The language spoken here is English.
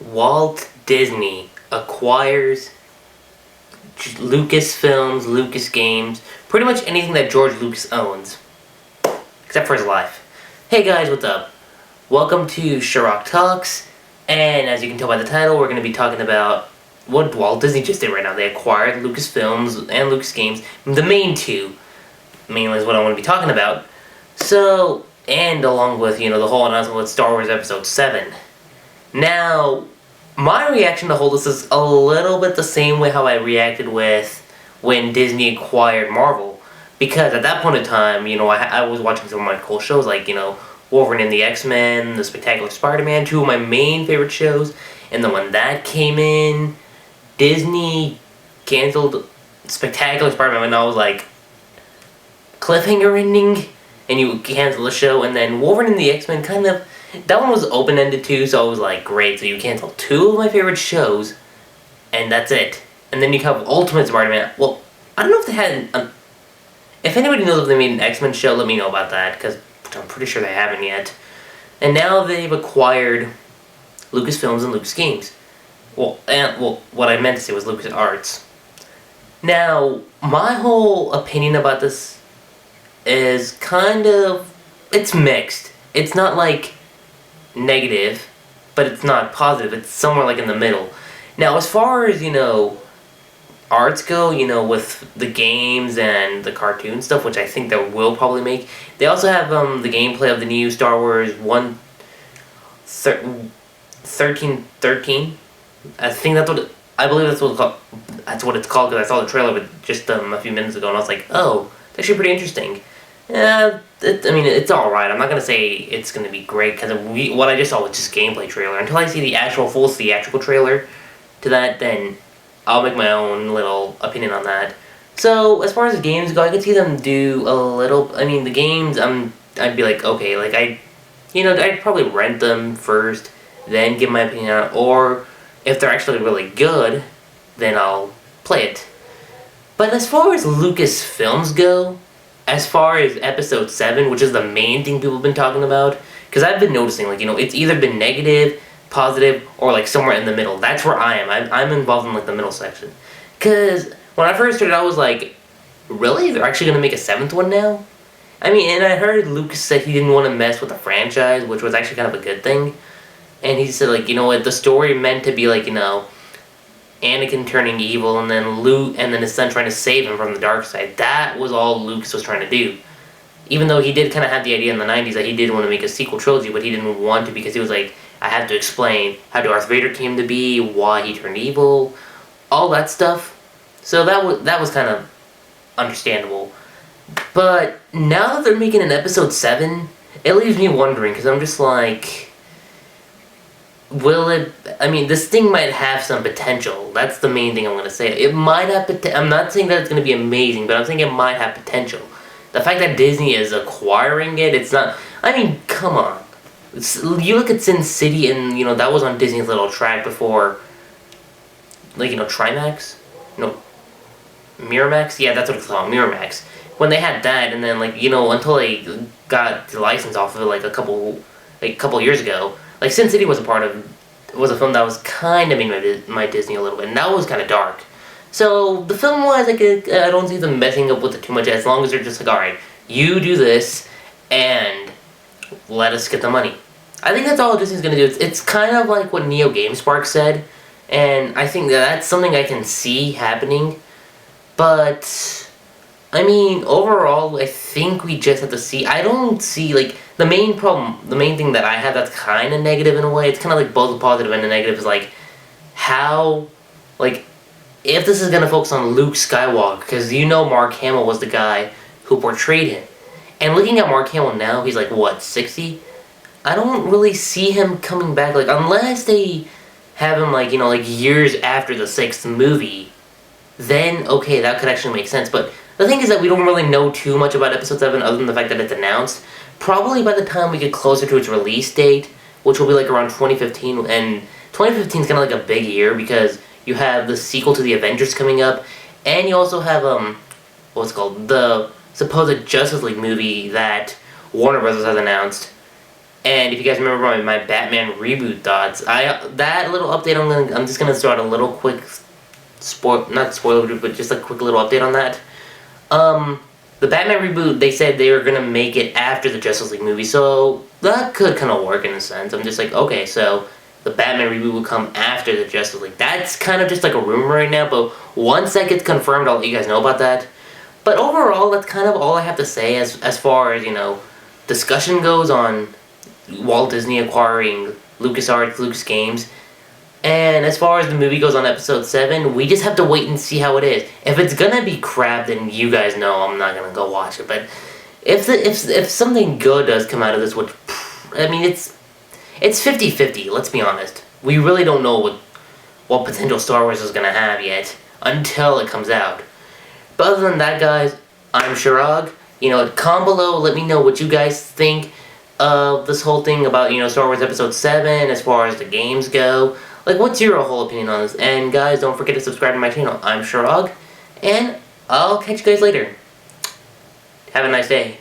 Walt Disney acquires Lucasfilms, Lucas Games, pretty much anything that George Lucas owns, except for his life. Hey guys, what's up? Welcome to Chirag Talks, and as you can tell by the title, we're going to be talking about what Walt Disney just did right now. They acquired Lucasfilms and Lucas Games, the main two, mainly is what I want to be talking about. So, and along with, the whole announcement with Star Wars Episode VII. Now, my reaction to the whole this is a little bit the same way how I reacted with when Disney acquired Marvel. Because at that point in time, I was watching some of my cool shows like, Wolverine and the X-Men, The Spectacular Spider-Man, two of my main favorite shows. And then when that came in, Disney canceled Spectacular Spider-Man, and I was like, cliffhanger ending? And you cancel the show, and then Wolverine and the X-Men that one was open-ended too, so I was like, great, so you cancel two of my favorite shows, and that's it. And then you have Ultimate Spider-Man. Well, I don't know if they had if anybody knows if they made an X-Men show, let me know about that, because I'm pretty sure they haven't yet. And now they've acquired Lucasfilms and Lucas Games. Well, what I meant to say was LucasArts. Now, my whole opinion about this is it's mixed. It's not like negative, but it's not positive. It's somewhere like in the middle. Now, as far as, arts go, with the games and the cartoon stuff, which I think they will probably make, they also have the gameplay of the new Star Wars 1313. I think I believe that's what it's called. That's what it's called, because I saw the trailer just a few minutes ago, and I was like, oh, that's actually pretty interesting. Yeah, it's alright. I'm not going to say it's going to be great, because what I just saw was just gameplay trailer. Until I see the actual full theatrical trailer to that, then I'll make my own little opinion on that. So, as far as the games go, I could see them do a little. The games, I'd be like, okay, I'd probably rent them first, then give my opinion on it, or if they're actually really good, then I'll play it. But as far as Lucasfilms go, as far as Episode VII, which is the main thing people have been talking about, because I've been noticing, it's either been negative, positive, or somewhere in the middle. That's where I am. I'm involved in the middle section. Because when I first started, I was like, really? They're actually going to make a seventh one now? And I heard Lucas said he didn't want to mess with the franchise, which was actually kind of a good thing. And he said, the story meant to be, Anakin turning evil, and then Luke, and then his son trying to save him from the dark side. That was all Lucas was trying to do. Even though he did kind of have the idea in the 90s that he did want to make a sequel trilogy, but he didn't want to because he was like, I have to explain how Darth Vader came to be, why he turned evil, all that stuff. So that was kind of understandable. But now that they're making an Episode 7, it leaves me wondering, because I'm just like, will it... this thing might have some potential. That's the main thing I'm going to say. It might have I'm not saying that it's going to be amazing, but I'm saying it might have potential. The fact that Disney is acquiring it, it's not... come on. You look at Sin City, and, that was on Disney's little track before... Trimax? No. Miramax? Yeah, that's what it's called, Miramax. When they had that, and then, until they got the license off of it, a couple years ago... Sin City was was a film that was kind of made my Disney a little bit, and that was kind of dark. So, the film-wise, I don't see them messing up with it too much, as long as they're just alright, you do this, and let us get the money. I think that's all Disney's gonna do. It's kind of like what Neo GameSpark said, and I think that's something I can see happening, but... overall, I think we just have to see... I don't see, the main thing that I have that's kind of negative in a way, it's kind of both a positive and a negative, is, how, if this is going to focus on Luke Skywalker, because Mark Hamill was the guy who portrayed him. And looking at Mark Hamill now, he's, 60? I don't really see him coming back, unless they have him, years after the 6th movie, then, okay, that could actually make sense, but... The thing is that we don't really know too much about Episode 7 other than the fact that it's announced. Probably by the time we get closer to its release date, which will be around 2015, and 2015 is kind of a big year because you have the sequel to the Avengers coming up, and you also have, what's it called, the supposed Justice League movie that Warner Bros. Has announced, And if you guys remember my Batman reboot thoughts, that little update I'm just gonna start a little quick not spoiler, but just a quick little update on that. The Batman reboot, they said they were gonna make it after the Justice League movie, so that could kind of work in a sense. I'm just like, okay, so the Batman reboot will come after the Justice League. That's kind of just like a rumor right now, but once that gets confirmed, I'll let you guys know about that. But overall, that's kind of all I have to say as far as, discussion goes on Walt Disney acquiring LucasArts, Lucas Games. And as far as the movie goes on Episode 7, we just have to wait and see how it is. If it's gonna be crap, then you guys know I'm not gonna go watch it. But if something good does come out of this, which, I mean, it's 50-50, let's be honest. We really don't know what potential Star Wars is gonna have yet until it comes out. But other than that, guys, I'm Chirag. Comment below, let me know what you guys think of this whole thing about, Star Wars Episode 7 as far as the games go. Like, what's your whole opinion on this? And guys, don't forget to subscribe to my channel. I'm Chirag, and I'll catch you guys later. Have a nice day.